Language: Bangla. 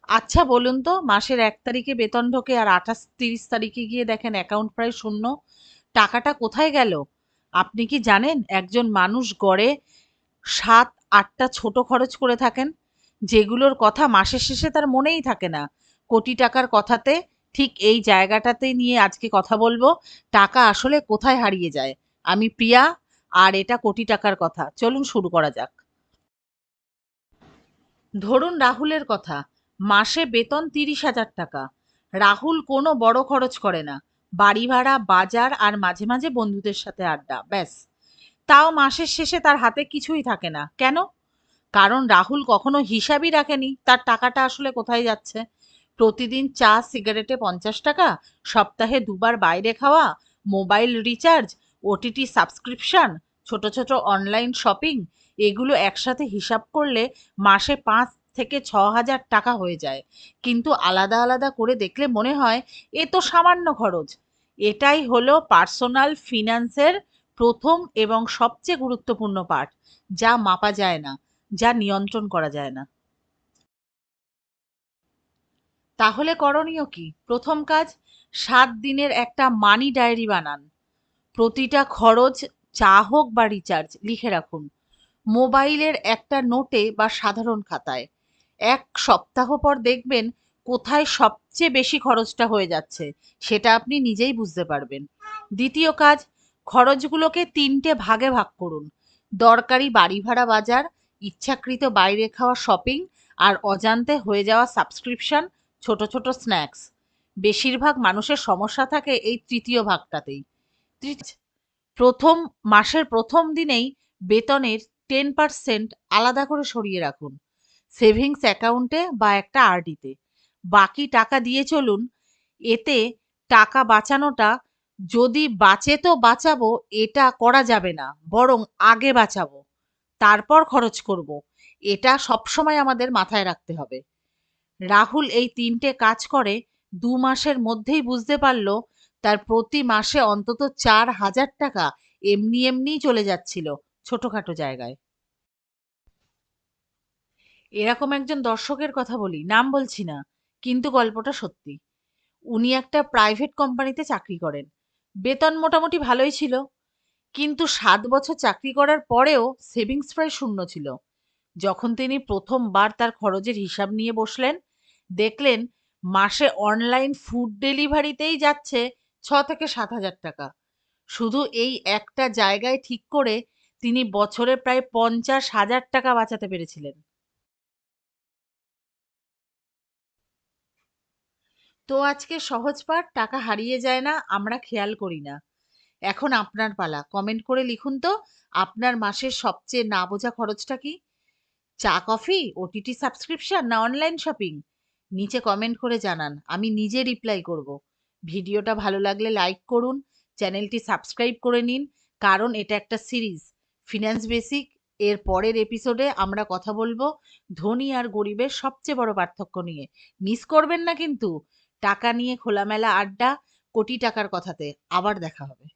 আচ্ছা বলুন তো, মাসের 1 তারিখে বেতন ঢোকে আর 28-30 তারিখে গিয়ে দেখেন অ্যাকাউন্ট প্রায় শূন্য। টাকাটা কোথায় গেল? আপনি কি জানেন একজন মানুষ গড়ে 7-8টা ছোট খরচ করে থাকেন, যেগুলোর কথা মাসের শেষে তার মনেই থাকে না। কোটি টাকার কথাতে ঠিক এই জায়গাটাতে নিয়ে আজকে কথা বলবো, টাকা আসলে কোথায় হারিয়ে যায়। আমি প্রিয়া, আর এটা কোটি টাকার কথা। চলুন শুরু করা যাক। ধরুন রাহুলের কথা, মাসে বেতন 30,000 টাকা। রাহুল কোনো বড় খরচ করে না, বাড়ি ভাড়া, বাজার আর মাঝে মাঝে বন্ধুদের সাথে আড্ডা, ব্যাস। তাও মাসের শেষে তার হাতে কিছুই থাকে না, কেন? কারণ রাহুল কখনো হিসাবই রাখেনি তার টাকাটা আসলে কোথায় যাচ্ছে। প্রতিদিন চা সিগারেটে 50 টাকা, সপ্তাহে দুবার বাইরে খাওয়া, মোবাইল রিচার্জ, ওটিটি সাবস্ক্রিপশন, ছোট ছোট অনলাইন শপিং, এগুলো একসাথে হিসাব করলে মাসে 5 থেকে 6 হাজার টাকা হয়ে যায়। কিন্তু আলাদা আলাদা করে দেখলে মনে হয় এ তো সামান্য খরচ। এটাই হলো পার্সোনাল ফিনান্সের প্রথম এবং সবচেয়ে গুরুত্বপূর্ণ পার্ট, যা মাপা যায় না, যা নিয়ন্ত্রণ করা যায় না। তাহলে করণীয় কি? প্রথম কাজ, 7 দিনের একটা মানি ডায়েরি বানান। প্রতিটা খরচ, চা হোক বা রিচার্জ, লিখে রাখুন মোবাইলের একটা নোটে বা সাধারণ খাতায়। 1 সপ্তাহ পর দেখবেন কোথায় সবচেয়ে বেশি খরচটা হয়ে যাচ্ছে, সেটা আপনি নিজেই বুঝতে পারবেন। দ্বিতীয় কাজ, খরচগুলোকে 3টে ভাগে ভাগ করুন। দরকারি বাড়ি ভাড়া, বাজার, ইচ্ছাকৃত বাইরে খাওয়া, শপিং, আর অজান্তে হয়ে যাওয়া সাবস্ক্রিপশন, ছোট ছোট স্ন্যাক্স। বেশিরভাগ মানুষের সমস্যা থাকে এই তৃতীয় ভাগটাতেই। প্রথম মাসের প্রথম দিনেই বেতনের 10% আলাদা করে সরিয়ে রাখুন, সেভিংস অ্যাকাউন্টে বা একটা আরডিতে। বাকি টাকা দিয়ে চলুন। এতে টাকা বাঁচানোটা, যদি বাঁচে তো বাঁচাবো, এটা করা যাবে না, বরং আগে বাঁচাবো তারপর খরচ করব, এটা সবসময় আমাদের মাথায় রাখতে হবে। রাহুল এই 3টে কাজ করে 2 মাসের মধ্যেই বুঝতে পারলো তার প্রতি মাসে অন্তত 4 হাজার টাকা এমনি এমনিই চলে যাচ্ছিল ছোটখাটো জায়গায়। এরকম একজন দর্শকের কথা বলি, নাম বলছি না, কিন্তু গল্পটা সত্যি। উনি একটা প্রাইভেট কোম্পানিতে চাকরি করেন, বেতন মোটামুটি ভালোই ছিল, কিন্তু 7 বছর চাকরি করার পরেও সেভিংস প্রায় শূন্য ছিল। যখন তিনি প্রথমবার তার খরচের হিসাব নিয়ে বসলেন, দেখলেন মাসে অনলাইন ফুড ডেলিভারিতেই যাচ্ছে 6 থেকে 7 হাজার টাকা। শুধু এই একটা জায়গায় ঠিক করে তিনি বছরে প্রায় 50,000 টাকা বাঁচাতে পেরেছিলেন। তো আজকে সহজ পাঠ, টাকা হারিয়ে যায় না, আমরা খেয়াল করি না। এখন আপনার পালা, কমেন্ট করে লিখুন তো, আপনার মাসের সবচেয়ে না বোঝা খরচটা কি? চা কফি, ওটিটি সাবস্ক্রিপশন, না অনলাইন শপিং? নিচে কমেন্ট করে জানান, আমি নিজে রিপ্লাই করব। ভিডিওটা ভালো লাগলে লাইক করুন, চ্যানেলটি সাবস্ক্রাইব করে নিন, কারণ এটা একটা সিরিজ, ফিন্যান্স বেসিক। এর পরের এপিসোডে আমরা কথা বলবো ধনী আর গরিবের সবচেয়ে বড় পার্থক্য নিয়ে। মিস করবেন না কিন্তু। টাকা নিয়ে খোলামেলা আড্ডা, কোটি টাকার কথাতে আবার দেখা হবে।